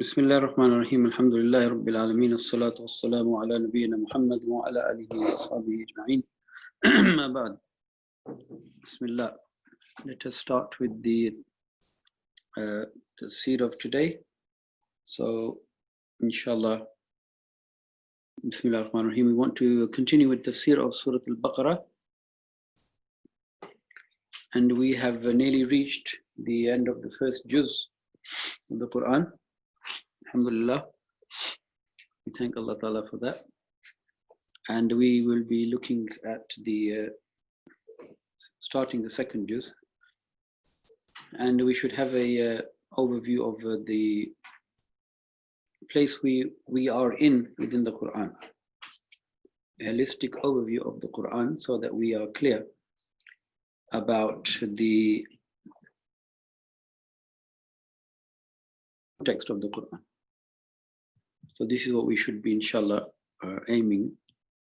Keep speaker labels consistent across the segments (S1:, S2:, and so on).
S1: بسم الله الرحمن الرحيم الحمد لله رب العالمين الصلاة والسلام على نبينا محمد وعلى آله وأصحابه أجمعين ما بعد بسم الله. Let us start with the Tafseer of today. So inshallah, Bismillah ar-Rahman ar-Rahim, we want to continue with Tafseer of Surah Al-Baqarah, and we have nearly reached the end of the first juz of the Qur'an. Alhamdulillah, we thank Allah Ta'ala for that. And we will be looking at the starting the second juz, and we should have a overview of the place we are in within the Quran, a holistic overview of the Quran, so that we are clear about the text of the Quran. So this is what we should be, inshallah, aiming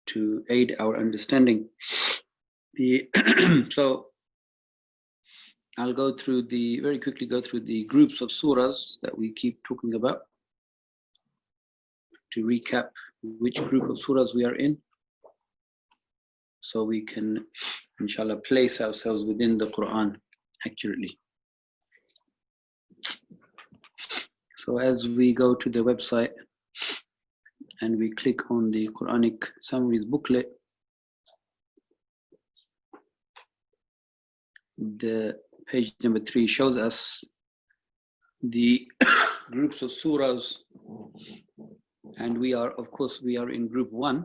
S1: to aid our understanding. So I'll very quickly go through the groups of surahs that we keep talking about, to recap which group of surahs we are in, so we can, inshallah, place ourselves within the Quran accurately. So as we go to the website and we click on the Quranic Summaries booklet, the page number 3 shows us the groups of surahs, and we are in group 1,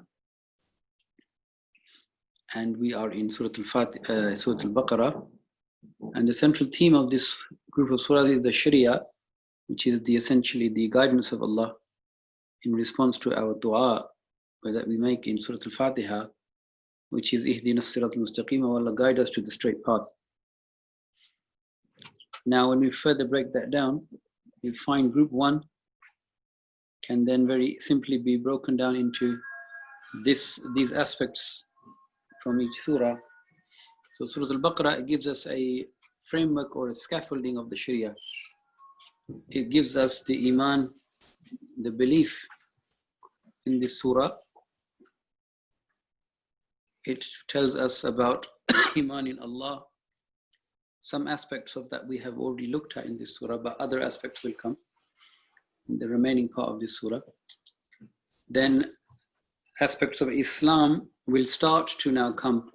S1: and we are in Surah Al-Baqarah, and the central theme of this group of surahs is the Sharia, which is essentially the guidance of Allah in response to our dua that we make in Surah Al-Fatiha, which is Ihdina as-siratal mustaqim, Allah guide us to the straight path. Now when we further break that down, we find group 1 can then very simply be broken down into these aspects from each surah. So Surah Al-Baqarah gives us a framework or a scaffolding of the Sharia. It gives us the iman, the belief in this surah. It tells us about iman in Allah. Some aspects of that we have already looked at in this surah, but other aspects will come in the remaining part of this surah. Then aspects of Islam will start to now come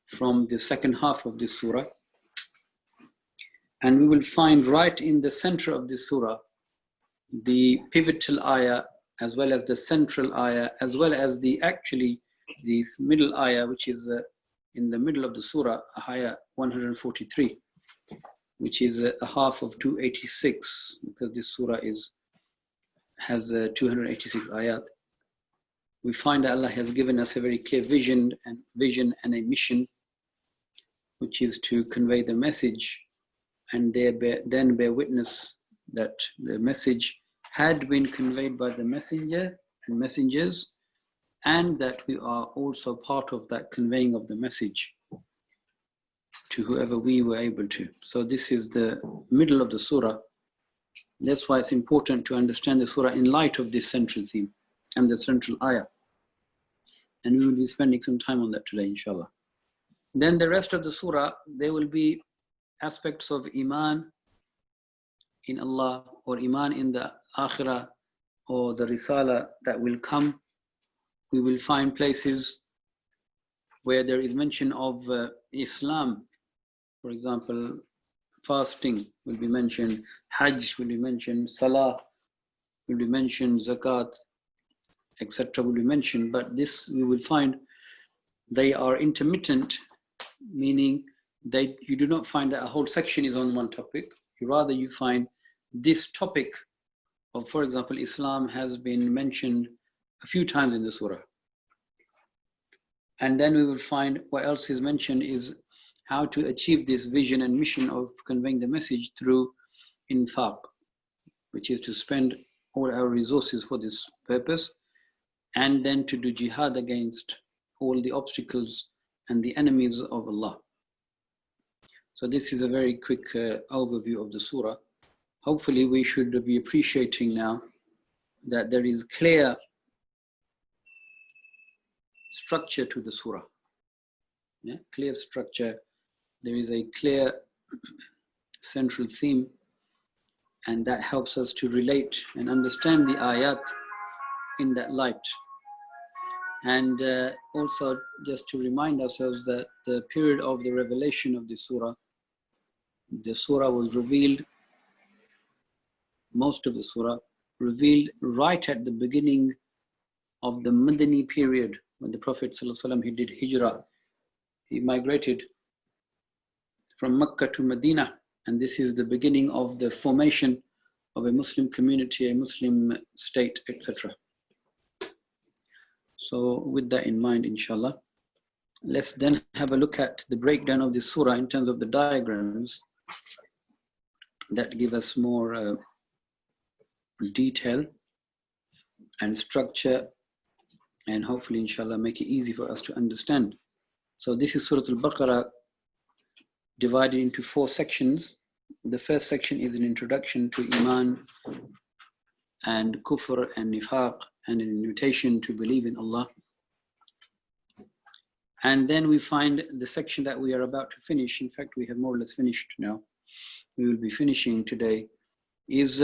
S1: from the second half of this surah. And we will find right in the center of this surah the pivotal ayah, as well as the central ayah, as well as this middle ayah, which is in the middle of the surah, ayah 143, which is a half of 286, because this surah has 286 ayat. We find that Allah has given us a very clear vision and a mission, which is to convey the message, and then bear witness that the message had been conveyed by the messenger and messengers, and that we are also part of that conveying of the message to whoever we were able to. So this is the middle of the surah. That's why it's important to understand the surah in light of this central theme and the central ayah. And we will be spending some time on that today, inshallah. Then the rest of the surah, there will be aspects of iman in Allah, or iman in the akhirah, or the risala that will come. We will find places where there is mention of Islam. For example, fasting will be mentioned, Hajj will be mentioned, Salah will be mentioned, Zakat, etc. will be mentioned. But this we will find they are intermittent, meaning you do not find that a whole section is on one topic. Rather, you find this topic of, for example, Islam has been mentioned a few times in the surah. And then we will find what else is mentioned is how to achieve this vision and mission of conveying the message through infaq, which is to spend all our resources for this purpose, and then to do jihad against all the obstacles and the enemies of Allah. So this is a very quick overview of the surah. hopefully we should be appreciating now that there is clear structure to the surah. Yeah, clear structure. There is a clear central theme, and that helps us to relate and understand the ayat in that light. And also just to remind ourselves that the period of the revelation of the surah was revealed, most of the surah revealed right at the beginning of the Madani period, when the Prophet ﷺ, he did hijrah. He migrated from Mecca to Medina, and this is the beginning of the formation of a Muslim community, a Muslim state, etc. So with that in mind, inshallah, let's then have a look at the breakdown of the surah in terms of the diagrams that give us more detail and structure, and hopefully, inshallah, make it easy for us to understand. So this is Surah Al-Baqarah, divided into 4 sections. The first section is an introduction to Iman and Kufr and Nifaq, and an invitation to believe in Allah. And then we find the section that we are about to finish. In fact, we have more or less finished now. We will be finishing today, is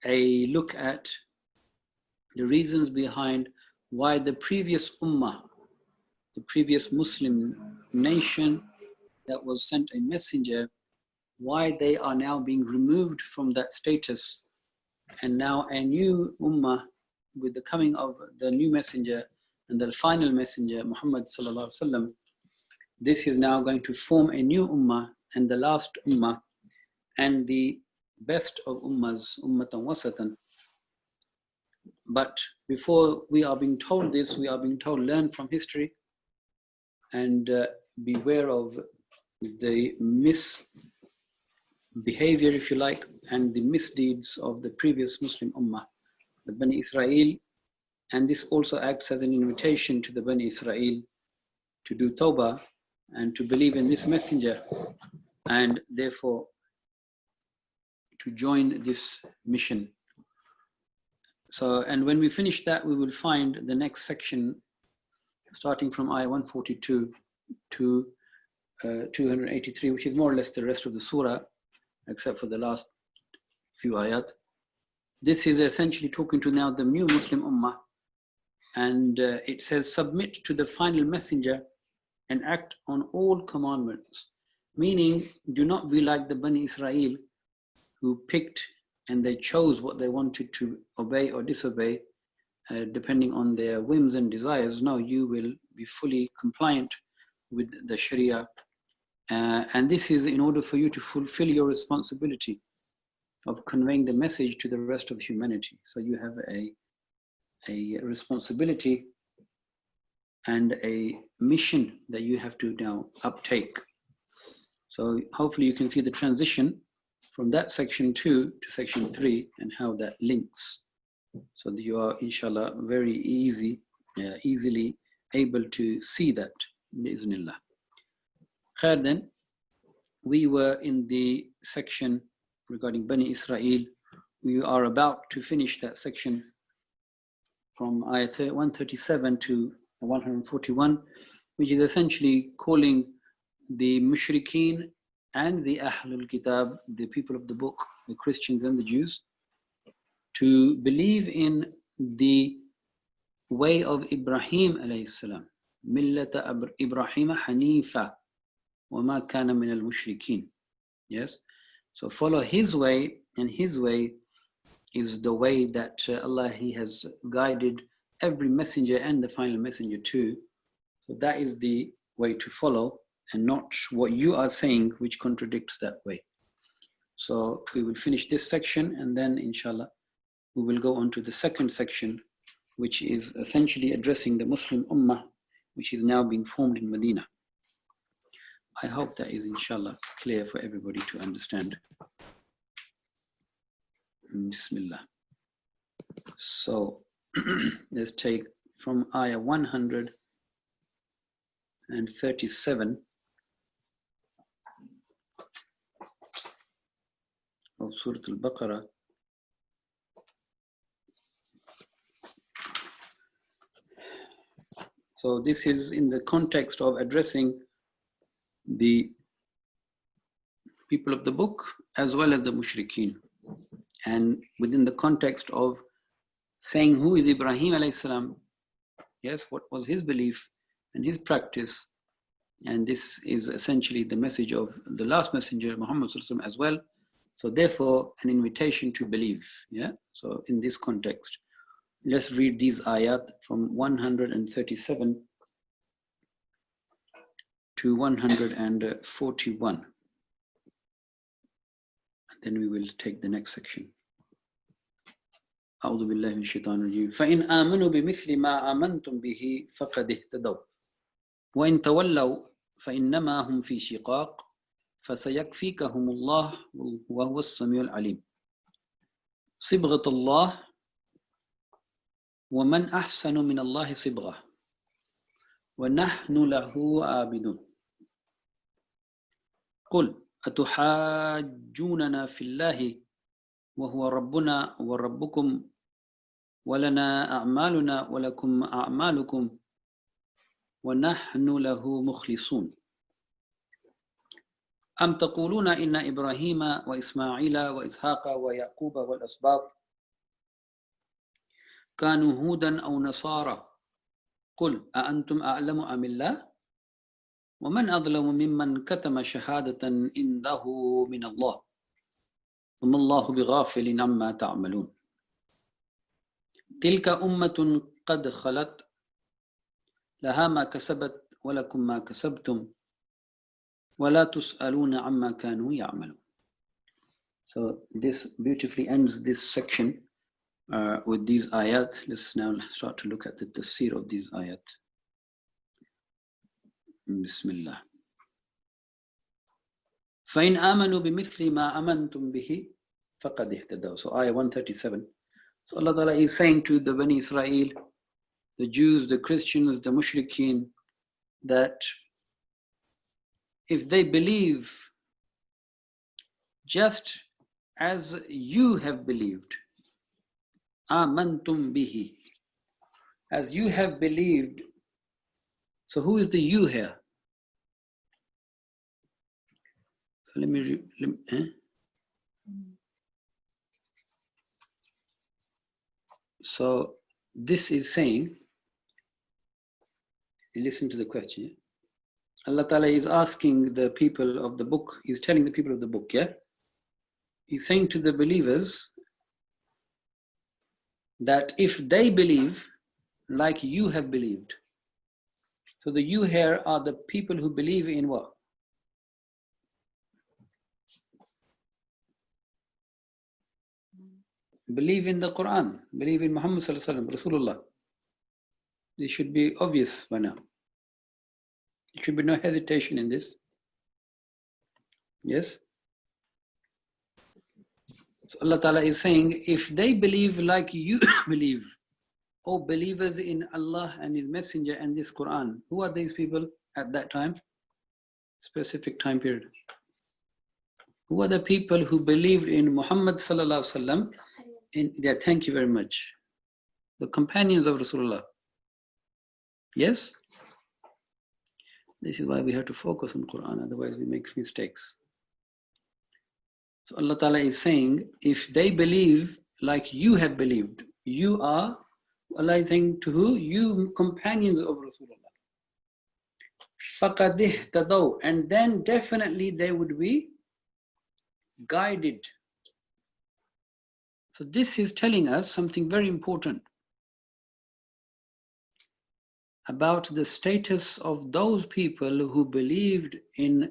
S1: a look at the reasons behind why the previous ummah, the previous Muslim nation that was sent a messenger, why they are now being removed from that status, and now a new ummah with the coming of the new messenger and the final messenger, Muhammad sallallahu alaihi wasallam. This is now going to form a new ummah and the last ummah and the best of ummahs, ummatan wasatan. But before we are being told this, we are being told, learn from history and beware of the misbehavior, if you like, and the misdeeds of the previous Muslim ummah, the Bani Israel. And this also acts as an invitation to the Bani Israel to do tawbah and to believe in this messenger, and therefore to join this mission. So, and when we finish that, we will find the next section, starting from ayah 142 to 283, which is more or less the rest of the surah, except for the last few ayat. This is essentially talking to now the new Muslim ummah, and it says, submit to the final messenger and act on all commandments. Meaning, do not be like the Bani Israel who picked and they chose what they wanted to obey or disobey, depending on their whims and desires. No, you will be fully compliant with the Sharia. And this is in order for you to fulfill your responsibility of conveying the message to the rest of humanity. So you have a responsibility and a mission that you have to now uptake. So hopefully you can see the transition from that section 2 to section 3 and how that links. So that you are, inshallah, very easily able to see that, bi'iznillah. Khair, then, we were in the section regarding Bani Israel. We are about to finish that section from ayat 137 to 141, which is essentially calling the mushrikeen and the Ahlul Kitab, the people of the book, the Christians and the Jews, to believe in the way of Ibrahim alayhi salam, millata Ibrahim hanifa wa ma kana min al-mushrikeen. Yes, so follow his way, and his way is the way that Allah, He has guided every messenger and the final messenger too. So that is the way to follow, and not what you are saying which contradicts that way. So we will finish this section, and then inshallah we will go on to the second section, which is essentially addressing the Muslim Ummah, which is now being formed in Medina. I hope that is inshallah clear for everybody to understand. Bismillah. So let's take from ayah 137. of Surah Al-Baqarah. So this is in the context of addressing the people of the book as well as the mushrikeen, and within the context of saying who is Ibrahim alayhi salam, yes, what was his belief and his practice, and this is essentially the message of the last messenger Muhammad sallallahu alaihi wasallam as well. So therefore an invitation to believe. Yeah, so in this context, let's read these ayat from 137 to 141, and then we will take the next section. أعوذ بالله من الشيطان الرجيم فإن آمنوا بمثل ما آمنتم به فقد اهتدوا وإن تولوا فإنما هم في شقاق فسيكفيكهم الله وهو السميع العليم صبغة الله ومن أحسن من الله صبغة ونحن له عابدون قل أتحاجوننا في الله وهو ربنا وربكم ولنا أعمالنا ولكم أعمالكم ونحن له مخلصون أم تقولون إن إبراهيم وإسماعيل وإسحاق ويعقوب والأسباط كانوا هودا أو نصارى قل أأنتم أعلم أم الله ومن أظلم ممن كتم شهادة عنده من الله وما الله بغافل عما تعملون تلك أمة قد خلت لها ما كسبت ولكم ما كسبتم ولا تسألون عما كانوا يعملون. So this beautifully ends this section with these ayat. Let's now start to look at the tafseer of these ayat. Bismillah. فَإِنْ آمَنُوا بِمِثْلِ مَا أَمَنْتُمْ بِهِ فَقَدْ اهْتَدَوْا. So ayah 137. So Allah Ta'ala is saying to the Bani Israel, the Jews, the Christians, the mushrikeen, that if they believe just as you have believed, آمَنْتُمْ بِهِ, as you have believed. So who is the you here? So let me So this is saying, listen to the question. Yeah? Allah Ta'ala is asking the people of the book, He's telling the people of the book, yeah? He's saying to the believers that if they believe like you have believed, so the you here are the people who believe in what? Believe in the Qur'an, believe in Muhammad sallallahu alaihi wasallam, Rasulullah. This should be obvious by now. There should be no hesitation in this. Yes? So Allah Ta'ala is saying, if they believe like you believe, O believers in Allah and His Messenger and this Qur'an, who are these people at that time? Specific time period. Who are the people who believed in Muhammad sallallahu alaihi wasallam? Yeah, thank you very much. The companions of Rasulullah. Yes? This is why we have to focus on Qur'an, otherwise we make mistakes. So Allah Ta'ala is saying, if they believe like you have believed, you are, Allah is saying to who? You companions of Rasulullah. فَقَدْ اهْتَدَوْا, and then definitely they would be guided. So this is telling us something very important about the status of those people who believed in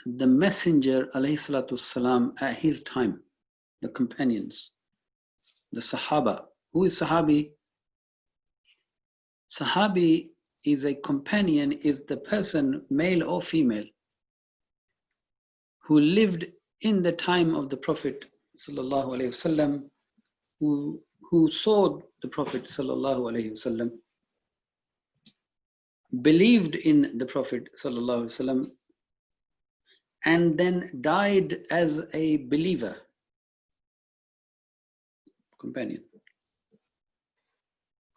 S1: the Messenger alayhi salatu wasalam at his time, the companions, the Sahaba. Who is Sahabi? Sahabi is a companion, is the person, male or female, who lived in the time of the Prophet sallallahu alaihi wasallam, who saw the Prophet sallallahu alaihi wasallam, believed in the Prophet sallallahu alaihi wasallam, and then died as a believer, companion.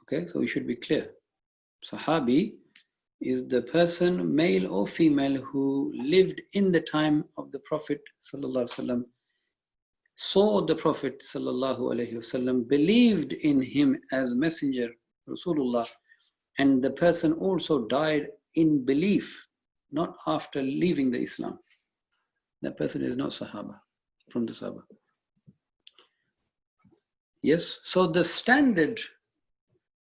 S1: Okay, so we should be clear. Sahabi is the person, male or female, who lived in the time of the Prophet ﷺ, saw the Prophet ﷺ, believed in him as messenger, Rasulullah, and the person also died in belief, not after leaving the Islam. That person is not Sahaba, from the Sahaba. Yes, so the standard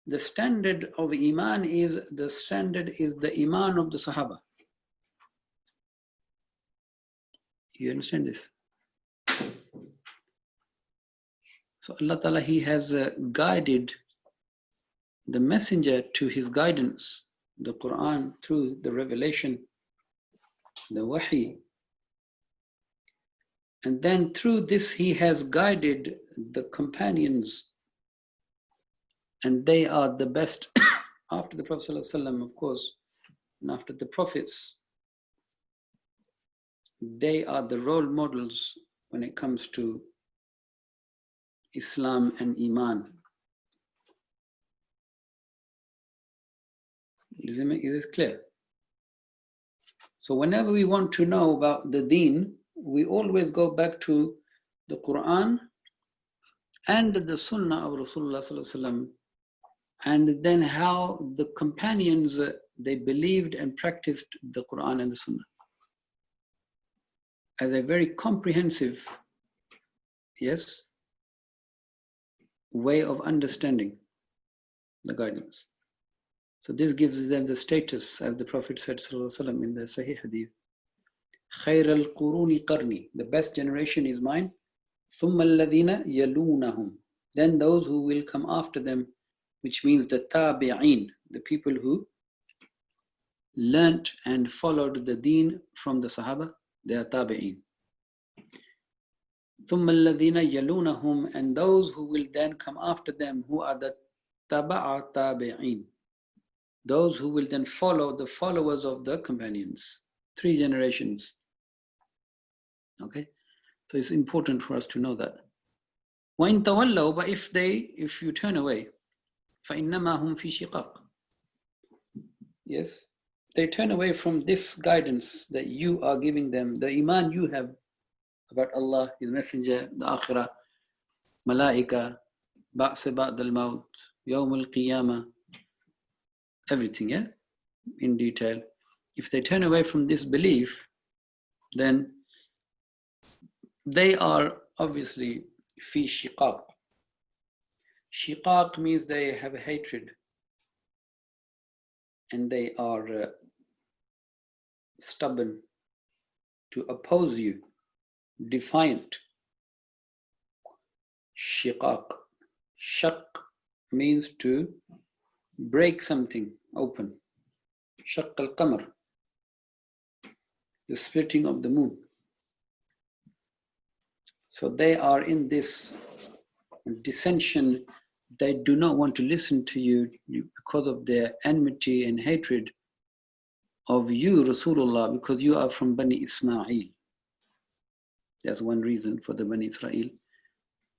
S1: of Iman is the Iman of the Sahaba. You understand this? So Allah Ta'ala, He has guided the messenger to his guidance, the Qur'an, through the revelation, the wahi. And then through this, He has guided the companions, and they are the best after the Prophet ﷺ, of course, and after the prophets. They are the role models when it comes to Islam and Iman. Is this clear? So whenever we want to know about the deen, we always go back to the Qur'an and the Sunnah of Rasulullah Sallallahu Alaihi Wasallam, and then how the companions, they believed and practiced the Qur'an and the Sunnah as a very comprehensive, yes, way of understanding the guidance. So this gives them the status, as the Prophet said Sallallahu Alaihi Wasallam in the Sahih Hadith, خَيْرَ الْقُرُونِ قَرْنِي, the best generation is mine, ثُمَّ الَّذِينَ يَلُونَهُمْ, then those who will come after them, which means the tabi'een, the people who learnt and followed the deen from the Sahaba, they are tabi'een. ثُمَّ الَّذِينَ يَلُونَهُمْ, and those who will then come after them, who are the taba'a tabi'een, those who will then follow the followers of the companions. 3 generations. Okay, so it's important for us to know that. وَإِن تَوَلَّوْا, but if you turn away, فَإِنَّمَا هُمْ فِي شِقَاقٍ, yes, they turn away from this guidance that you are giving them, the Iman you have about Allah, His Messenger, the Akhirah, Malaika, Ba'sa Ba'd al-Maut, Yawm al-Qiyamah, everything, yeah, in detail. If they turn away from this belief, then they are obviously fi shiqaq. Shiqaq means they have a hatred, and they are stubborn to oppose you, defiant. Shiqaq. Shaq means to break something open. Shaq al-qamar, the splitting of the moon. So they are in this dissension. They do not want to listen to you because of their enmity and hatred of you, Rasulullah, because you are from Bani Ismail. That's one reason for the Bani Israel.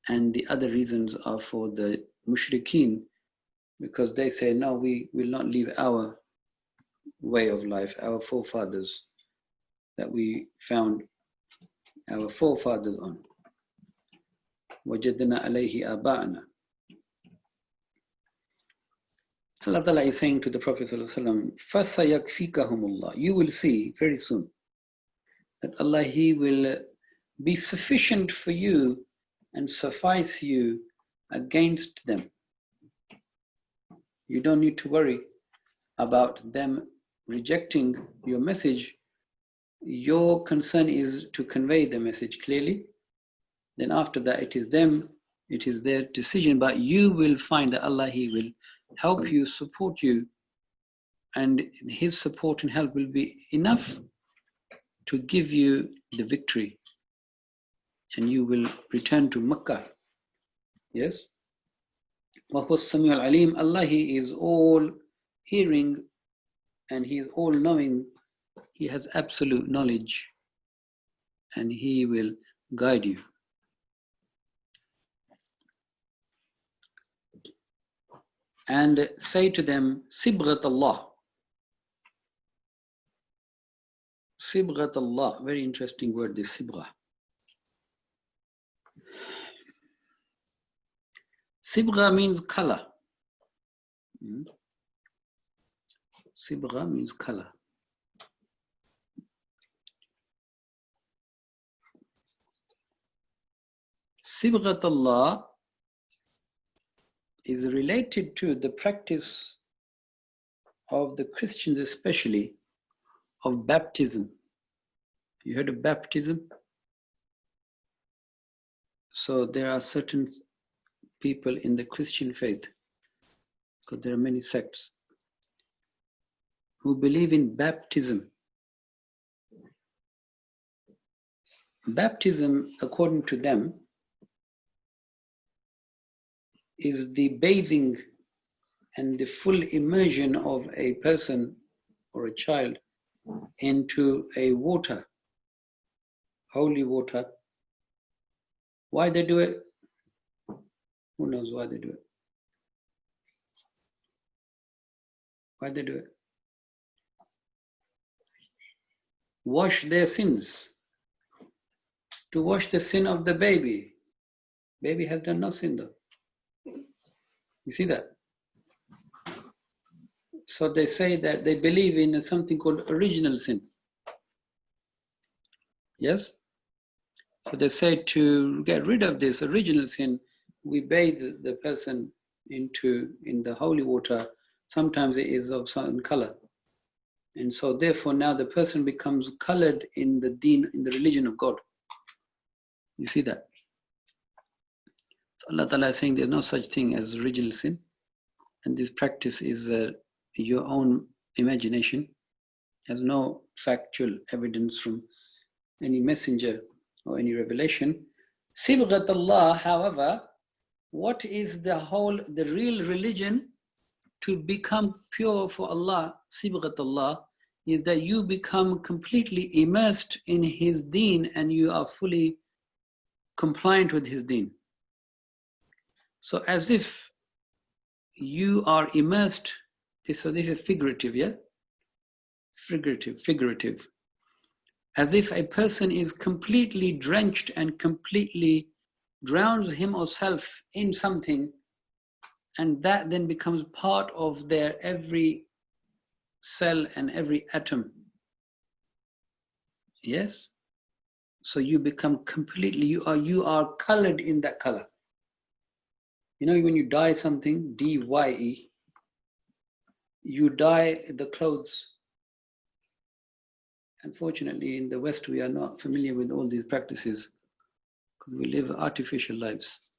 S1: And the other reasons are for the mushrikeen, because they say, no, we will not leave our way of life, our forefathers that we found our forefathers on. وَجَدْنَا عَلَيْهِ آبَاءَنَا. Allah Ta'ala is saying to the Prophet ﷺ, فَسَيَكْفِيكَهُمُ اللَّهِ, you will see very soon that Allah, He will be sufficient for you and suffice you against them. You don't need to worry about them rejecting your message. Your concern is to convey the message clearly. Then after that, it is them, it is their decision, but you will find that Allah, He will help you, support you, and His support and help will be enough to give you the victory, and you will return to Makkah. Yes? وَهُوَ السَّمِيعُ الْعَلِيمُ, Allah, He is all hearing and He is all knowing. He has absolute knowledge and He will guide you. And say to them, Sibghat Allah. Sibghat Allah, very interesting word, this Sibgha. Sibgha means color. Sibgha means color. Sibghat Allah is related to the practice of the Christians, especially of baptism. You heard of baptism? So there are certain people in the Christian faith, because there are many sects, who believe in baptism. Baptism, according to them, is the bathing and the full immersion of a person or a child into a water, holy water. Why they do it? Who knows why they do it? Why they do it? Wash their sins. To wash the sin of the baby. Baby has done no sin though. You see that? So they say that they believe in something called original sin. Yes? So they say to get rid of this original sin, we bathe the person in the holy water. Sometimes it is of certain color. And so therefore now the person becomes colored in the deen, in the religion of God. You see that? Allah Ta'ala is saying there's no such thing as original sin. And this practice is your own imagination. Has no factual evidence from any messenger or any revelation. Sibghat Allah, however, what is the real religion to become pure for Allah, Sibghat Allah, is that you become completely immersed in His deen and you are fully compliant with His deen. So as if you are immersed, this is figurative, yeah? Figurative. As if a person is completely drenched and completely drowns him or herself in something, and that then becomes part of their every cell and every atom. Yes? So you become completely, you are colored in that color. You know, when you dye something, D-Y-E, you dye the clothes. Unfortunately, in the West, we are not familiar with all these practices because we live artificial lives,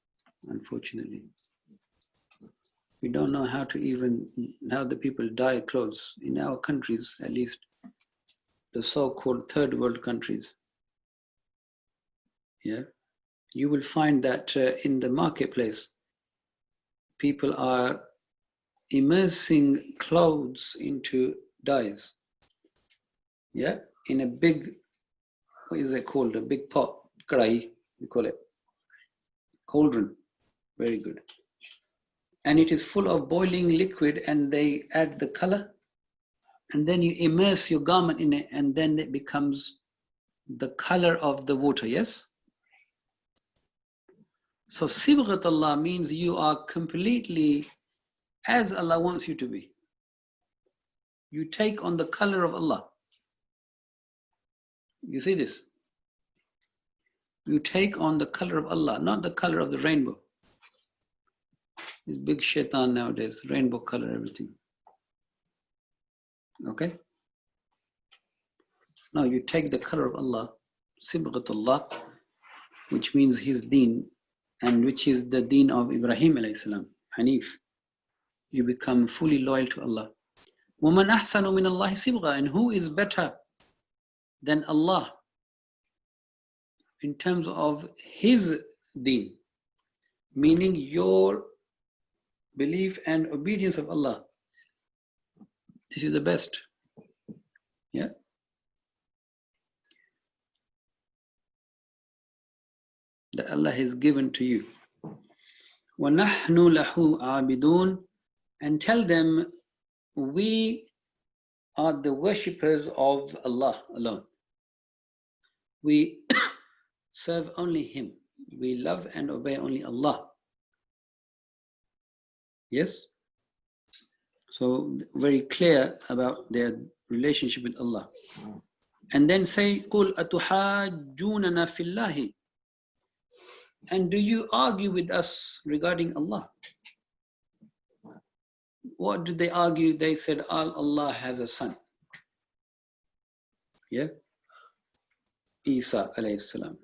S1: unfortunately. We don't know how the people dye clothes. In our countries, at least, the so-called third world countries. Yeah, you will find that in the marketplace, people are immersing clothes into dyes. Yeah, in a big, what is it called? A big pot, karai, we call it. Cauldron, very good. And it is full of boiling liquid and they add the color and then you immerse your garment in it and then it becomes the color of the water, yes? So Sibghat Allah means you are completely as Allah wants you to be. You take on the color of Allah. You see this? You take on the color of Allah, not the color of the rainbow. This big shaitan nowadays, rainbow color, everything. Okay? Now you take the color of Allah, Sibghat Allah, which means His deen, and which is the deen of Ibrahim alayhi salam, Hanif. You become fully loyal to Allah. وَمَنْ أَحْسَنُ مِنَ اللَّهِ صِبْغًا, and who is better than Allah in terms of His deen, meaning your belief and obedience of Allah. This is the best. Yeah. that Allah has given to you. وَنَحْنُ لَهُ عَابِدُونَ, and tell them, we are the worshippers of Allah alone. We serve only Him. We love and obey only Allah. Yes? So very clear about their relationship with Allah. And then say, قُلْ أَتُحَاجُّونَنَا فِي اللَّهِ, and do you argue with us regarding Allah? What did they argue? They said, Allah has a son. Yeah? Isa alayhi salam.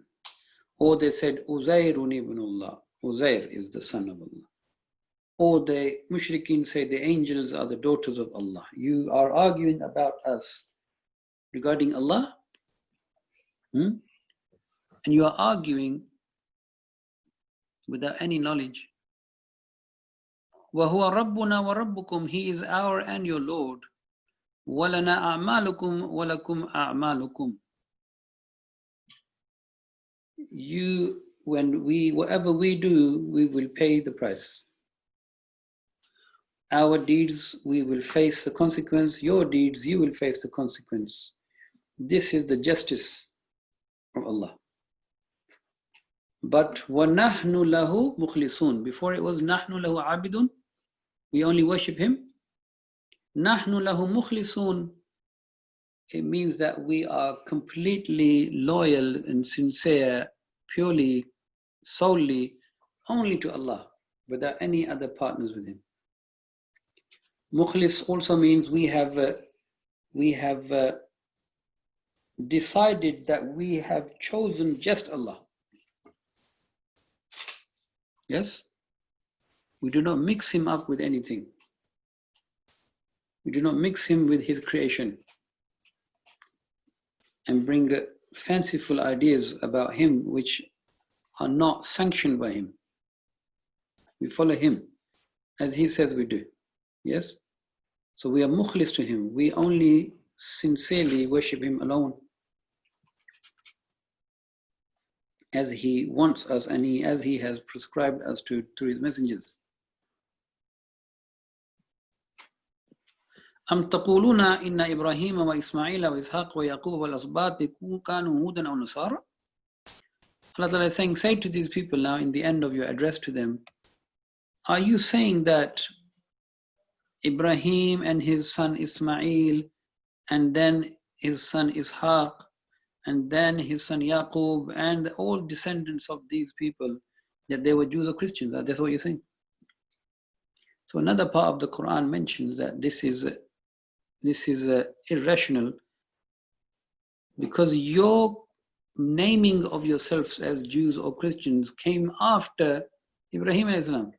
S1: Or they said, Uzairun ibn Allah. Uzair is the son of Allah. Or the mushrikeen say the angels are the daughters of Allah. You are arguing about us regarding Allah? And you are arguing without any knowledge. وَهُوَ رَبُّنَا وَرَبُّكُمْ, He is our and your Lord. وَلَنَا أَعْمَالُكُمْ وَلَكُمْ أَعْمَالُكُمْ. You, whatever we do, we will pay the price. Our deeds, we will face the consequence. Your deeds, you will face the consequence. This is the justice of Allah. But وَنَحْنُ لَهُ مُخْلِصُونَ. Before it was نَحْنُ لَهُ عَابِدٌ. We only worship Him. نَحْنُ لَهُ مُخْلِصُونَ. It means that we are completely loyal and sincere, purely, solely, only to Allah, without any other partners with Him. Mukhlis also means we have decided that we have chosen just Allah. Yes? We do not mix Him up with anything. We do not mix Him with His creation and bring fanciful ideas about Him which are not sanctioned by Him. We follow Him as He says we do. Yes? So we are mukhlis to Him. We only sincerely worship Him alone as He wants us and as He has prescribed us to through His messengers. أَمْ تَقُولُونَ إِنَّ إِبْرَاهِيمَ وَإِسْمَاعِيلَ وَإِسْحَاقَ وَيَعْقُوبَ وَالْأَسْبَاطِ كَانُوا هُودًا أَوْ نَصَارَى. Allah Ta'ala is saying, say to these people now in the end of your address to them, are you saying that Ibrahim and his son Ismail, and then his son Ishaq, and then his son Yaqub, and all descendants of these people, that they were Jews or Christians? That's what you're saying? So another part of the Qur'an mentions that this is irrational, because your naming of yourselves as Jews or Christians came after Ibrahim alayhi salam.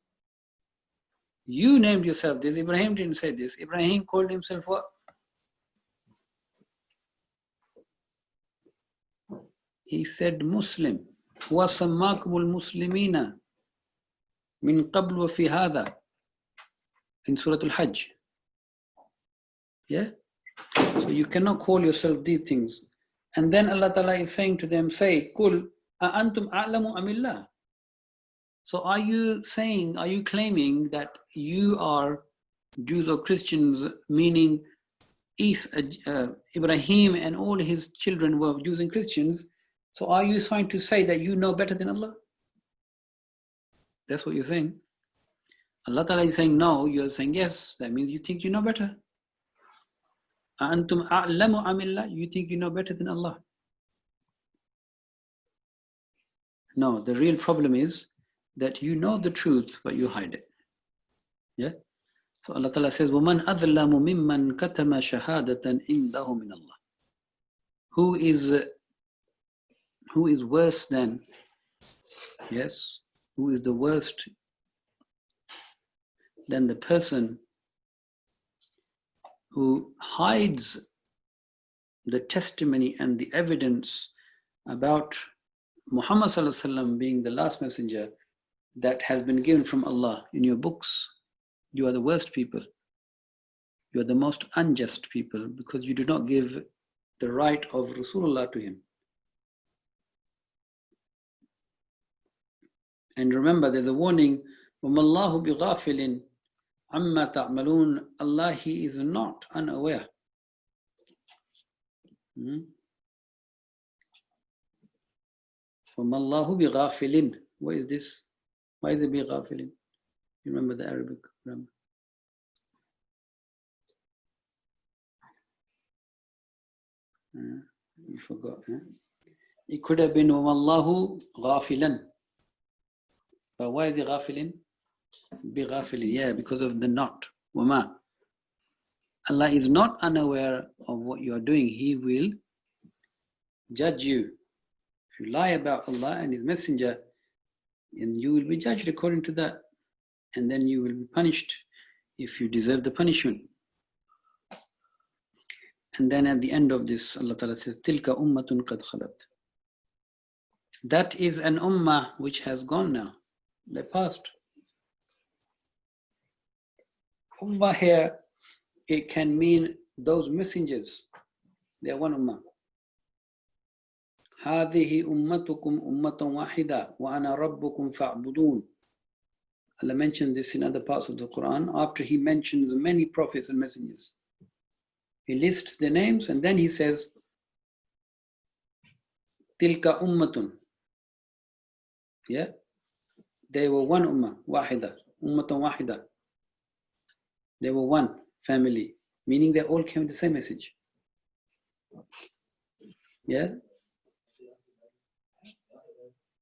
S1: You named yourself this. Ibrahim didn't say this. Ibrahim called himself what? He said Muslim. وَسَمَّاكُمُ الْمُسْلِمِينَ مِنْ قَبْلُ وَفِي هَذَا, in Surah Al-Hajj. Yeah? So you cannot call yourself these things. And then Allah Ta'ala is saying to them, say, قُلْ أَأَنْتُمْ أَعْلَمُ أَمِ اللَّهِ. So are you claiming that you are Jews or Christians, meaning Ibrahim and all his children were Jews and Christians? So are you trying to say that you know better than Allah? That's what you're saying. Allah Ta'ala is saying no, you're saying yes. That means you think you know better. أَأَنْتُمْ أَعْلَمُ أَمِ اللَّهِ. You think you know better than Allah. No, the real problem is that you know the truth, but you hide it. Yeah? So Allah Ta'ala says, وَمَنْ أَظْلَمُ مِمَّنْ كَتَمَ شَهَادَةً عِنْدَهُ مِنَ اللَّهِ. Who is worse than, yes, who is the worst than the person who hides the testimony and the evidence about Muhammad Sallallahu Alaihi Wasallam being the last messenger that has been given from Allah in your books? You are the worst people. You are the most unjust people, because you do not give the right of Rasulullah to him. And remember, there's a warning, وَمَا اللَّهُ بِغَافِلٍ عَمَّا تَعْمَلُونَ. Allah, He is not unaware. وَمَا اللَّهُ بِغَافِلٍ. What is this? Why is it بِغَافِلٍ? You remember the Arabic grammar? You forgot, huh? It could have been وَمَا اللَّهُ غَافِلًا. But why is it غَافِلٍ? بِغَافِلٍ. Yeah, because of the not. وَمَا. Allah is not unaware of what you are doing. He will judge you. If you lie about Allah and His Messenger, and you will be judged according to that. And then you will be punished if you deserve the punishment. And then at the end of this, Allah Ta'ala says, تِلْكَ أُمَّةٌ قَدْ خَلَتْ. That is an ummah which has gone now. They passed. Ummah here, it can mean those messengers. They are one ummah. هَذِهِ أُمَّتُكُمْ أُمَّةً وَاحِدًا وَأَنَا رَبُّكُمْ فَاعْبُدُونَ. Allah mentioned this in other parts of the Qur'an after He mentions many prophets and messengers. He lists their names and then He says, Tilka ummatun. Yeah? They were one ummah, wahida, ummatan wahida. They were one family, meaning they all came with the same message. Yeah?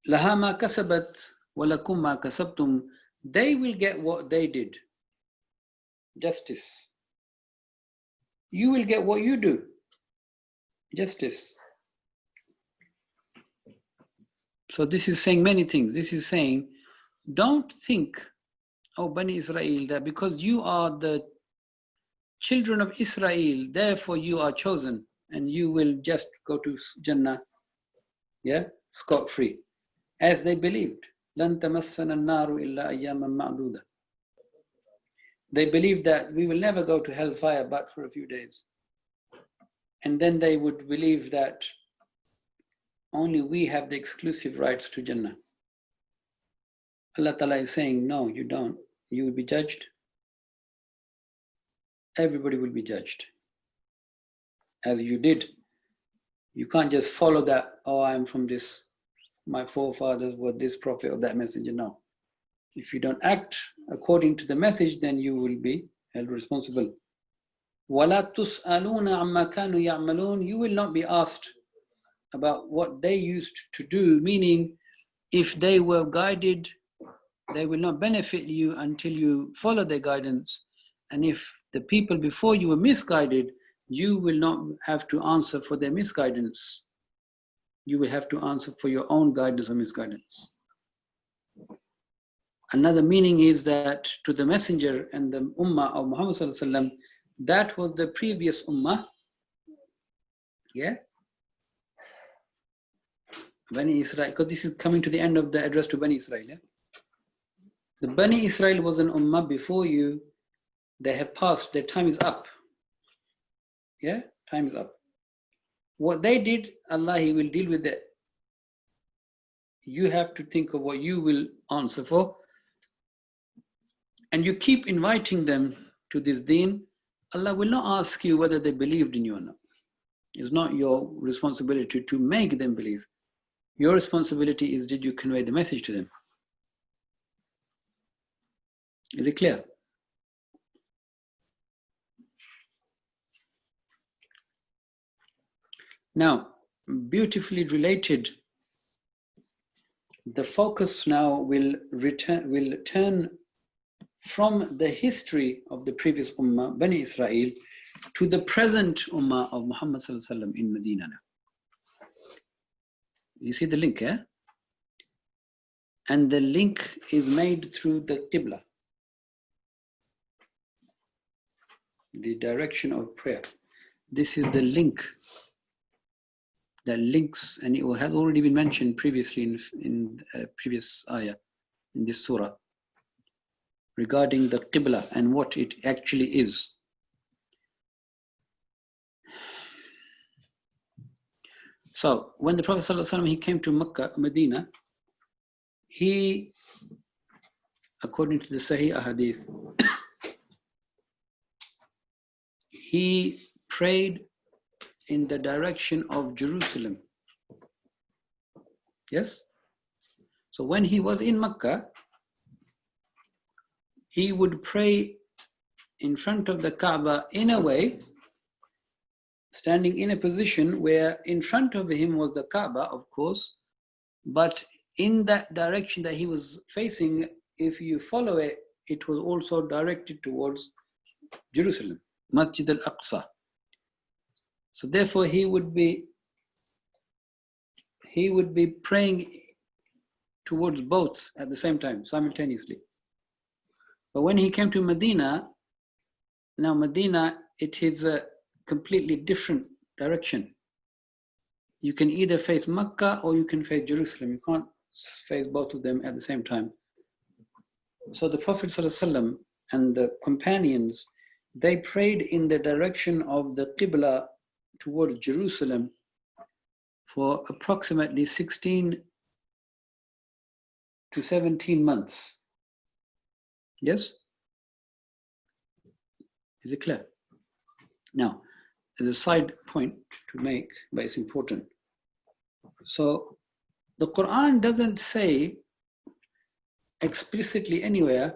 S1: Laha ma kasabat wa lakum ma kasabtum. They will get what they did. Justice. You will get what you do. Justice. So this is saying many things. This is saying, don't think, oh, Bani Israel, that because you are the children of Israel, therefore you are chosen and you will just go to Jannah, yeah, scot-free. As they believed. لَن تَمَسَّنَا النَّارُ إِلَّا أَيَّامًا مَعْدُودًا. They believed that we will never go to hellfire but for a few days. And then they would believe that only we have the exclusive rights to Jannah. Allah Ta'ala is saying, no, you don't. You will be judged. Everybody will be judged. As you did. You can't just follow that, oh, I'm from this, my forefathers were this prophet or that messenger. No. If you don't act according to the message, then you will be held responsible. وَلَا تُسْأَلُونَ عَمَّا كَانُوا يَعْمَلُونَ. You will not be asked about what they used to do, meaning if they were guided, they will not benefit you until you follow their guidance. And if the people before you were misguided, you will not have to answer for their misguidance. You will have to answer for your own guidance or misguidance. Another meaning is that to the messenger and the ummah of Muhammad Sallallahu Alaihi Wasallam, that was the previous ummah. Yeah? Bani Israel, because this is coming to the end of the address to Bani Israel. Yeah? The Bani Israel was an ummah before you. They have passed, their time is up. Yeah? Time is up. What they did, Allah, He will deal with that. You have to think of what you will answer for. And you keep inviting them to this deen. Allah will not ask you whether they believed in you or not. It's not your responsibility to make them believe. Your responsibility is, did you convey the message to them? Is it clear? Now, beautifully related, the focus now will turn from the history of the previous ummah, Bani Israel, to the present ummah of Muhammad Sallallahu Alaihi Wasallam in Medina. You see the link, yeah? And the link is made through the Qibla, the direction of prayer. This is the link that links, and it has already been mentioned previously in previous ayah in this surah, regarding the Qibla and what it actually is. So when the Prophet ﷺ, he came to Mecca, Medina, he, according to the Sahih Hadith, he prayed in the direction of Jerusalem. Yes? So when he was in Mecca, he would pray in front of the Kaaba in a way, standing in a position where in front of him was the Kaaba, of course, but in that direction that he was facing, if you follow it, it was also directed towards Jerusalem, Masjid al-Aqsa. So therefore he would be praying towards both at the same time, simultaneously. But when he came to Medina, now Medina, it is a completely different direction. You can either face Mecca or you can face Jerusalem. You can't face both of them at the same time. So the Prophet ﷺ and the companions, they prayed in the direction of the Qibla towards Jerusalem for approximately 16 to 17 months. Yes? Is it clear? Now, there's a side point to make, but it's important. So, the Qur'an doesn't say explicitly anywhere,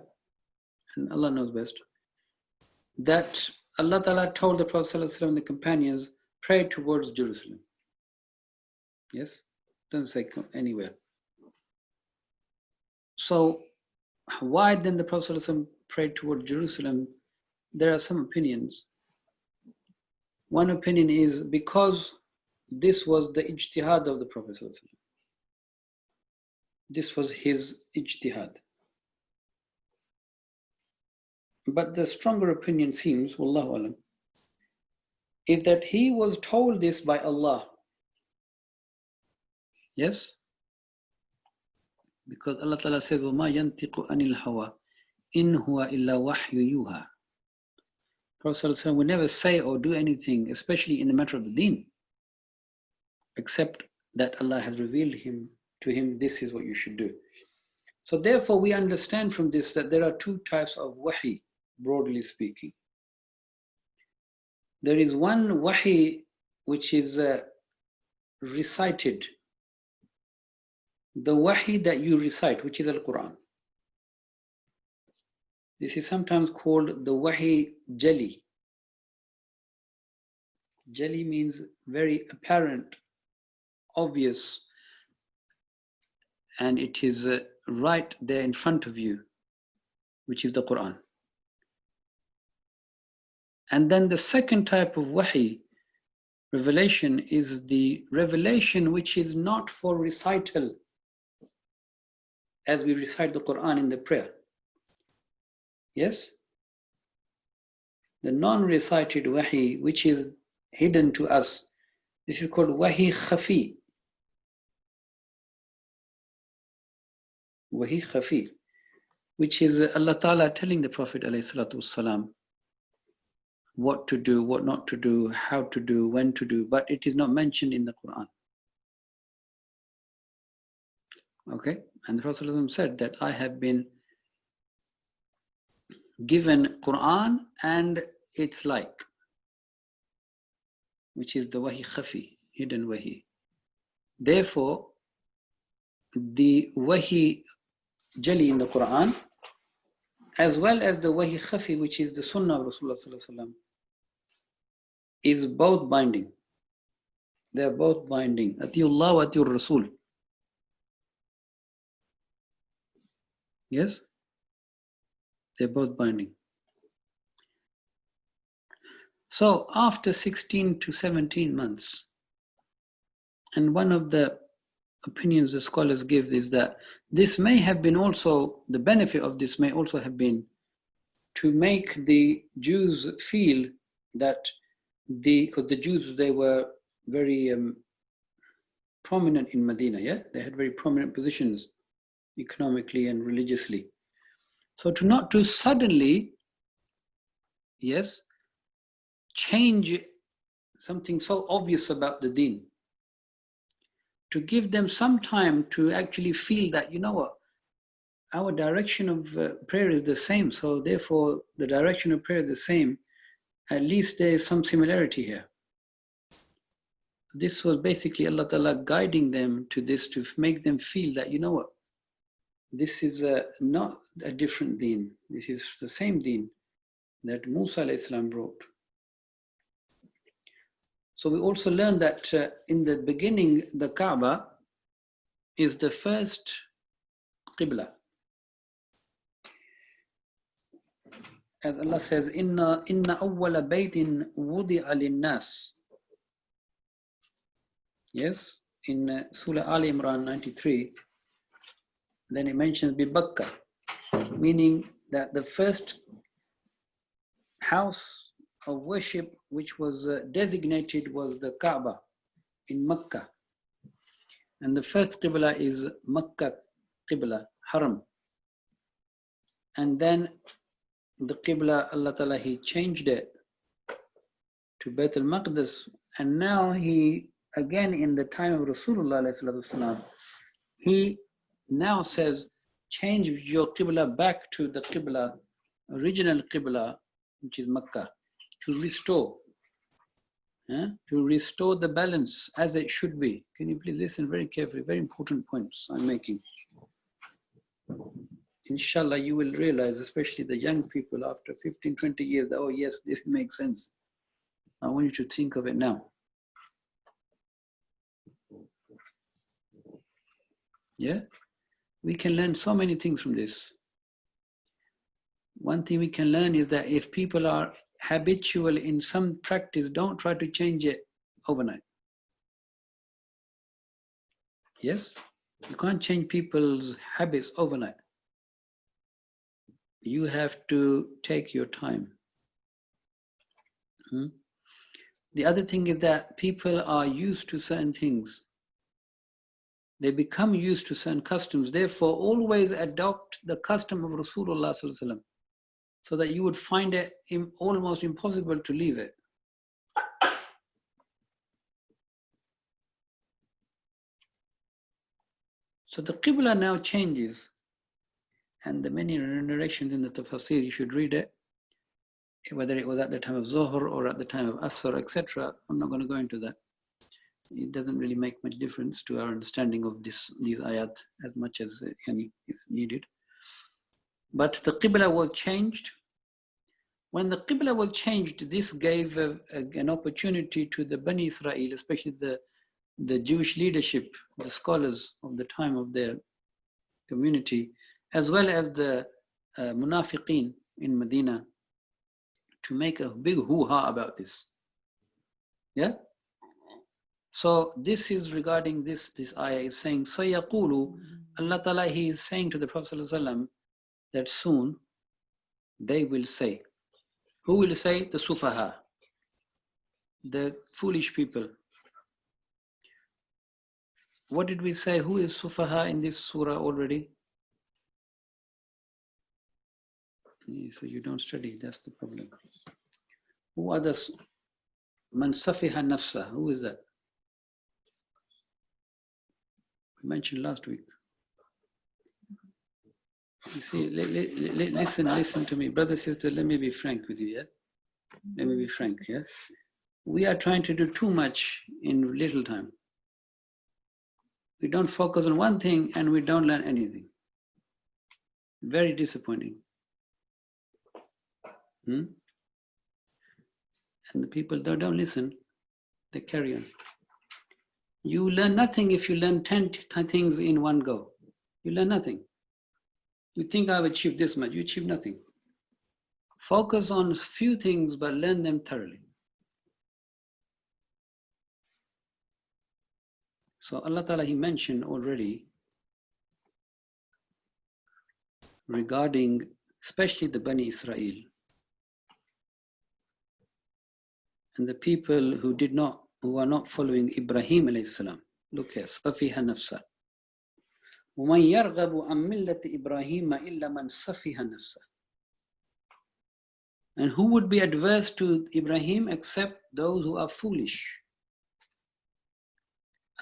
S1: and Allah knows best, that Allah Ta'ala told the Prophet ﷺ and the companions, pray towards Jerusalem. Yes? Doesn't say anywhere. So, why then the Prophet ﷺ prayed towards Jerusalem? There are some opinions. One opinion is because this was the ijtihad of the Prophet ﷺ. This was his ijtihad. But the stronger opinion seems, wallahu alam, is that he was told this by Allah. Yes? Because Allah Ta'ala says, وَمَا يَنْتِقُ عَنِ الْهَوَىٰ إِنْ هُوَ إِلَّا وَحْيُ يُوحَىٰ. Prophet ﷺ would never say or do anything, especially in the matter of the deen, except that Allah has revealed to him, this is what you should do. So therefore we understand from this that there are two types of wahi, broadly speaking. There is one wahi which is recited, the wahi that you recite, which is Al-Quran. This is sometimes called the wahi jali. Jali means very apparent, obvious, and it is right there in front of you, which is the Quran. And then the second type of wahi, revelation, is the revelation which is not for recital, as we recite the Quran in the prayer. Yes? The non-recited wahi, which is hidden to us, this is called wahi khafi. Wahi khafi, which is Allah Ta'ala telling the Prophet ﷺ what to do, what not to do, how to do, when to do, but it is not mentioned in the Quran. Okay? And the Prophet ﷺ said that I have been given Quran and its like, which is the wahi khafi, hidden wahi. Therefore, the wahi jali in the Quran, as well as the wahi khafi, which is the sunnah of Rasulullah sallallahu alaihi wasallam, is both binding. They are both binding. Atiyullah wa atiyur Rasul. Yes? They're both binding. So after 16 to 17 months, and one of the opinions the scholars give is that this may have been also, the benefit of this may also have been to make the Jews feel that because the Jews, they were very prominent in Medina, yeah? They had very prominent positions economically and religiously. So not to suddenly, yes, change something so obvious about the deen, to give them some time to actually feel that, you know what, our direction of prayer is the same. So therefore, the direction of prayer is the same. At least there is some similarity here. This was basically Allah Ta'ala guiding them to this, to make them feel that, you know what, this is not a different deen. This is the same deen that Musa alayhi salam brought. So we also learned that in the beginning, the Kaaba is the first Qibla. As Allah says, Inna awwala baytin wudi'a lin-nas. Yes, in Surah Al Imran 93, then it mentions Bibakka, meaning that the first house of worship which was designated was the Kaaba in Makkah. And the first Qibla is Makkah Qibla, Haram. And then the Qibla, Allah Ta'ala, He changed it to Bayt al-Maqdis. And now He, again in the time of Rasulullah, He now says, change your Qibla back to the Qibla, original Qibla, which is Makkah, to restore the balance as it should be. Can you please listen very carefully? Very important points I'm making. Inshallah, you will realize, especially the young people after 15, 20 years, that, oh yes, this makes sense. I want you to think of it now. Yeah? We can learn so many things from this. One thing we can learn is that if people are habitual in some practice, don't try to change it overnight. Yes? You can't change people's habits overnight. You have to take your time. The other thing is that people are used to certain things. They become used to certain customs. Therefore, always adopt the custom of Rasulullah sallallahu alaihi wasallam, so that you would find it almost impossible to leave it. So the Qibla now changes, and the many narrations in the Tafseer, you should read it, whether it was at the time of Zuhr or at the time of Asr, etc. I'm not going to go into that. It doesn't really make much difference to our understanding of these ayat as much as if needed. But the Qibla was changed. When the Qibla was changed, this gave an opportunity to the Bani Israel, especially the Jewish leadership, the scholars of the time of their community, as well as the Munafiqeen in Medina, to make a big hoo-ha about this. Yeah? So this is regarding this ayah is saying, Sayaqulu, Allah Ta'ala, He is saying to the Prophet ﷺ that soon they will say. Who will say? The Sufaha, the foolish people. What did we say? Who is Sufaha in this surah already? So you don't study, that's the problem. Who are the Man Safiha Nafsa? Who is that? We mentioned last week. You see, listen to me. Brother, sister, let me be frank with you, yeah? Let me be frank, yeah? We are trying to do too much in little time. We don't focus on one thing and we don't learn anything. Very disappointing. And the people don't listen, they carry on. You learn nothing if you learn 10 things in one go. You learn nothing. You think I've achieved this much, you achieve nothing. Focus on few things, but learn them thoroughly. So Allah Ta'ala, He mentioned already regarding especially the Bani Israel and the people who are not following Ibrahim alayhi salam. Look here, Safiha Nafsa. وَمَنْ يَرْغَبُ عَنْ مِلَّةِ إِبْرَاهِيمَ إِلَّا مَنْ سَفِهَ نَفْسَهُ. And who would be adverse to Ibrahim except those who are foolish?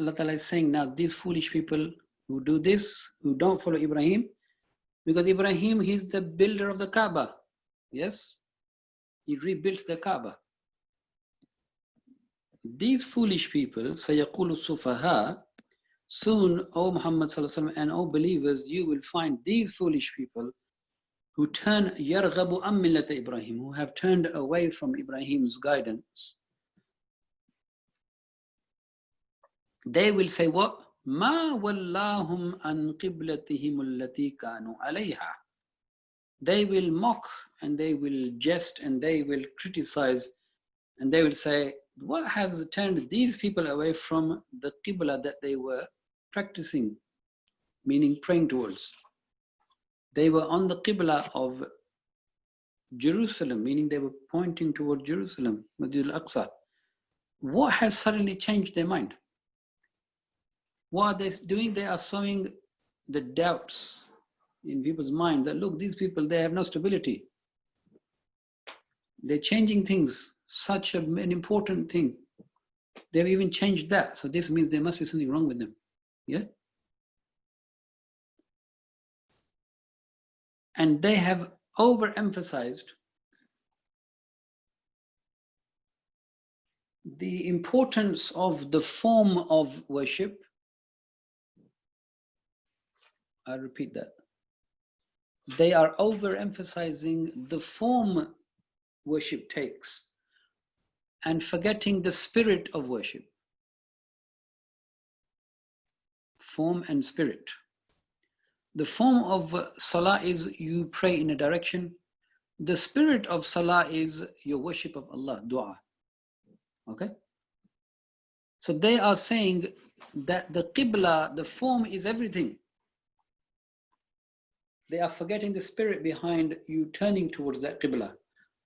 S1: Allah Ta'ala is saying now, these foolish people who do this, who don't follow Ibrahim, Because Ibrahim, he's the builder of the Kaaba. Yes? He rebuilt the Kaaba. These foolish people, سَيَقُولُ السُّفَهَاءُ, soon, O Muhammad sallallahu alaihi wasallam, and O believers, you will find these foolish people who turn يَرْغَبُ عَنْ مِلَّةِ Ibrahim, who have turned away from Ibrahim's guidance. They will say what? مَا وَاللَّهُمْ عَنْ قِبْلَتِهِمُ الَّتِي كَانُوا عَلَيْهَا. They will mock and they will jest and they will criticize and they will say, what has turned these people away from the Qibla that they were practicing, meaning praying towards? They were on the Qibla of Jerusalem, meaning they were pointing toward Jerusalem, Masjid al-Aqsa. What has suddenly changed their mind? What are they doing? They are sowing the doubts in people's mind that, look, these people, they have no stability. They're changing things, such an important thing. They've even changed that. So this means there must be something wrong with them. Yeah? And they have overemphasized the importance of the form of worship. I repeat that. They are overemphasizing the form worship takes and forgetting the spirit of worship. Form and spirit. The form of salah is you pray in a direction. The spirit of salah is your worship of Allah, dua. Okay? So they are saying that the qibla, the form is everything. They are forgetting the spirit behind you turning towards that qibla.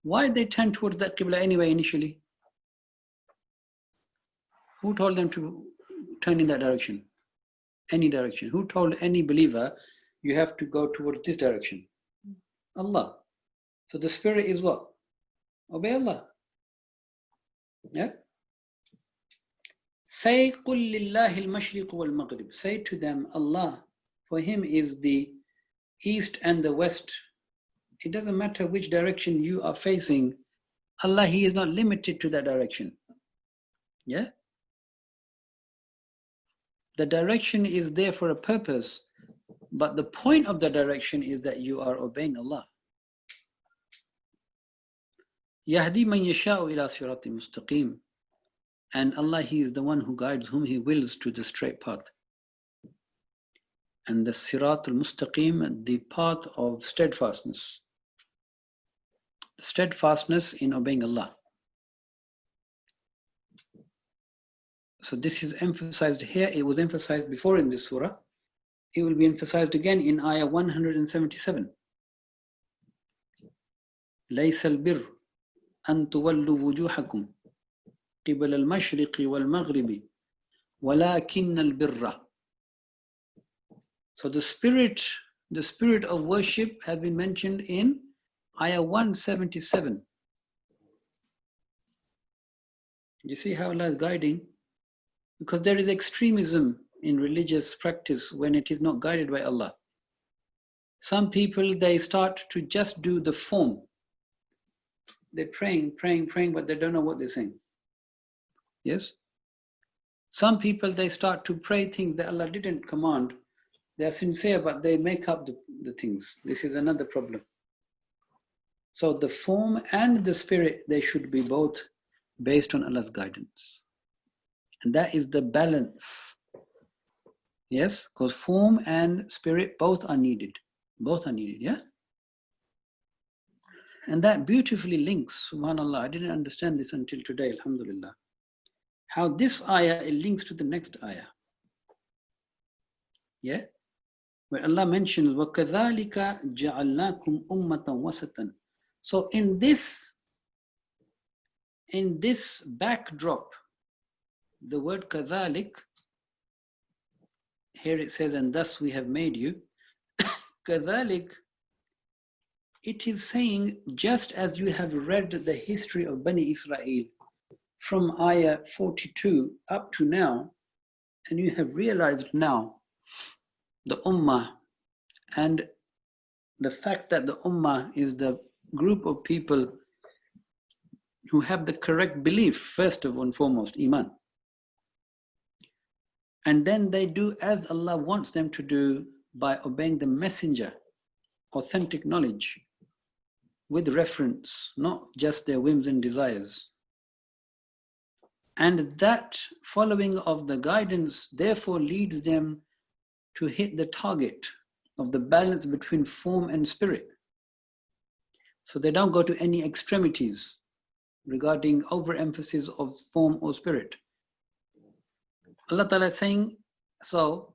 S1: Why did they turn towards that qibla anyway initially? Who told them to turn in that direction? Any direction. Who told any believer you have to go towards this direction? Allah. So the spirit is what? Obey Allah. Yeah? Say, قُلْ لِلَّهِ الْمَشْرِقُ وَالْمَغْرِبُ. Say to them, Allah, for Him is the east and the west. It doesn't matter which direction you are facing. Allah, He is not limited to that direction. Yeah? The direction is there for a purpose, but the point of the direction is that you are obeying Allah. يَهْدِي مَنْ يَشَاءُ إِلَى صِرَاطٍ مُسْتَقِيمٍ. And Allah, He is the one who guides whom He wills to the straight path. And the Sirat al-Mustaqim, the path of steadfastness. Steadfastness in obeying Allah. So this is emphasized here. It was emphasized before in this surah. It will be emphasized again in ayah 177. لَيْسَ الْبِرُّ أَن تُوَلُّوا وُجُوهَكُمْ قِبَلَ الْمَشْرِقِ وَالْمَغْرِبِ وَلَكِنَّ الْبِرَّ. So the spirit of worship has been mentioned in ayah 177. You see how Allah is guiding? Because there is extremism in religious practice when it is not guided by Allah. Some people, they start to just do the form. They're praying, but they don't know what they're saying. Yes? Some people, they start to pray things that Allah didn't command. They are sincere, but they make up the things. This is another problem. So the form and the spirit, they should be both based on Allah's guidance. And that is the balance. Yes? Because form and spirit both are needed. Both are needed, yeah? And that beautifully links, subhanAllah, I didn't understand this until today, alhamdulillah. How this ayah, it links to the next ayah. Yeah? Where Allah mentions, وَكَذَلِكَ جَعَلْنَاكُمْ أُمَّةً وَسَطًا. So in this backdrop, the word كَذَلِكَ, here it says, and thus we have made you. كَذَلِكَ, it is saying, just as you have read the history of Bani Israel from ayah 42 up to now, and you have realized now the ummah and the fact that the ummah is the group of people who have the correct belief, first of all and foremost, iman. And then they do as Allah wants them to do by obeying the messenger, authentic knowledge, with reference, not just their whims and desires. And that following of the guidance therefore leads them to hit the target of the balance between form and spirit. So they don't go to any extremities regarding overemphasis of form or spirit. Allah Ta'ala is saying, so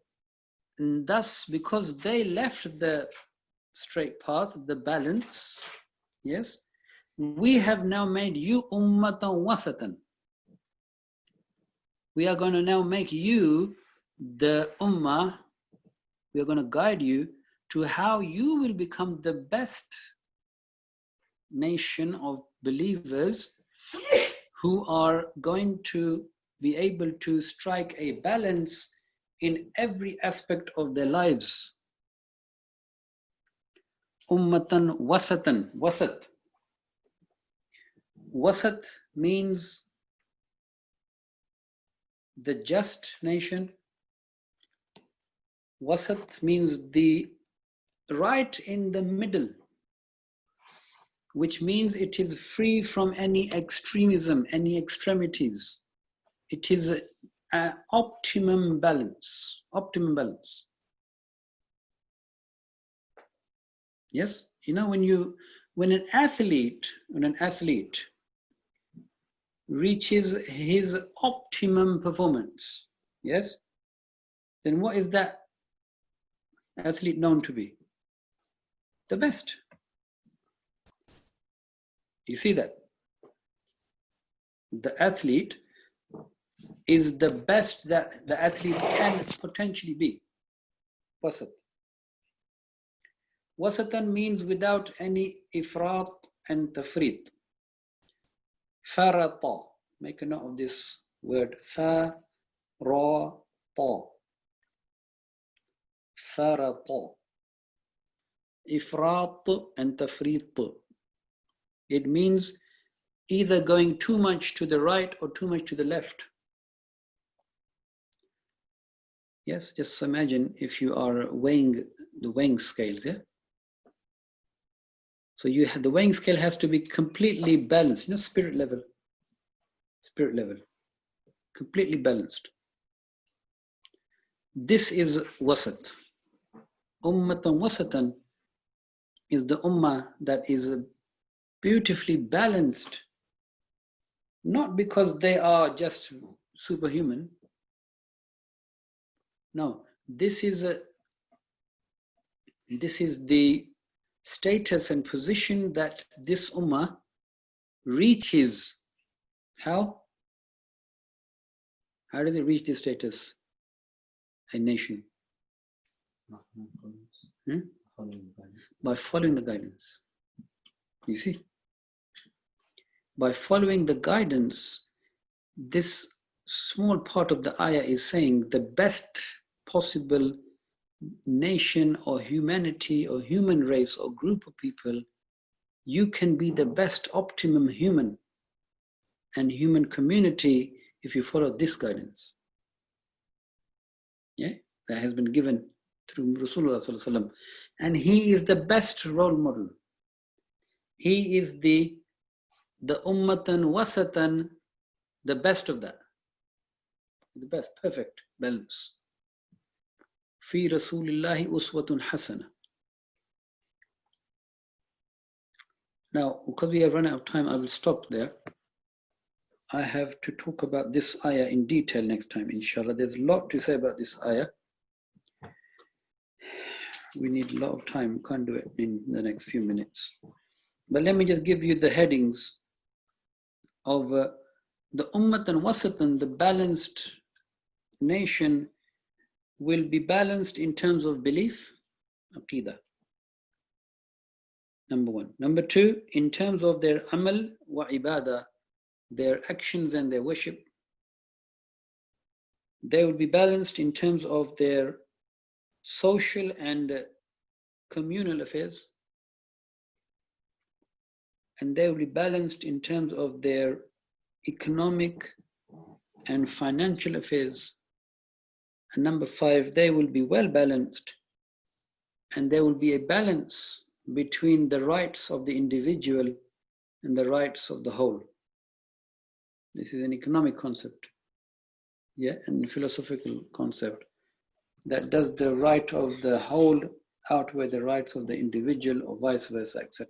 S1: thus because they left the straight path, the balance, yes, we have now made you ummatan wasatan. We are going to now make you the ummah, we are going to guide you to how you will become the best nation of believers who are going to be able to strike a balance in every aspect of their lives. Ummatan wasatan, wasat. Wasat means the just nation. Wasat means the right in the middle, which means it is free from any extremism, any extremities. It is an optimum balance, optimum balance. Yes, you know, when an athlete reaches his optimum performance, yes, then what is that athlete known to be? The best. You see that? The athlete is the best that the athlete can potentially be. Wasat. Wasatan means without any ifrat and tafrit. Farata. Make a note of this word. Farata. Farata. Ifrat and tafrit. It means either going too much to the right or too much to the left. Yes, just imagine if you are weighing the weighing scales, yeah? So you have, the weighing scale has to be completely balanced, you know, spirit level, completely balanced. This is wasat. Ummatan wasatan is the ummah that is beautifully balanced, not because they are just superhuman. No, this is the status and position that this ummah reaches. How? How does it reach this status? A nation. By following the guidance. You see? By following the guidance, this small part of the ayah is saying the best possible nation or humanity or human race or group of people, you can be the best optimum human and human community if you follow this guidance. Yeah, that has been given through Rasulullah Sallallahu Alaihi Wasallam. And he is the best role model. He is the ummatan wasatan, the best of that. The best, perfect balance. Fi Rasulillahi uswatun hasana. Now, because we have run out of time, I will stop there. I have to talk about this ayah in detail next time, inshallah. There's a lot to say about this ayah. We need a lot of time. We can't do it in the next few minutes. But let me just give you the headings of the ummatan wasatan, the balanced nation, will be balanced in terms of belief, aqidah. Number one. Number two, in terms of their amal wa ibadah, their actions and their worship. They will be balanced in terms of their social and communal affairs. and they will be balanced in terms of their economic and financial affairs. And number 5, they will be well balanced, and there will be a balance between the rights of the individual and the rights of the whole. This is an economic concept, and a philosophical concept. That does the right of the whole outweigh the rights of the individual, or vice versa, etc.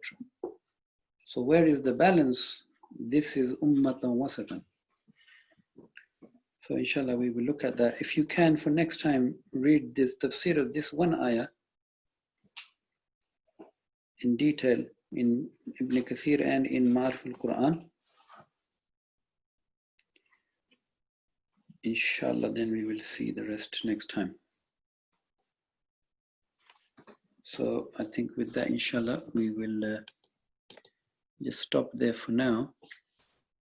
S1: So where is the balance? This is ummatan wasatan. So inshallah we will look at that. If you can, for next time, read this tafsir of this one ayah in detail in Ibn Kathir and in Ma'arif al-Qur'an. Inshallah, then we will see the rest next time. So I think with that, inshallah, we will just stop there for now.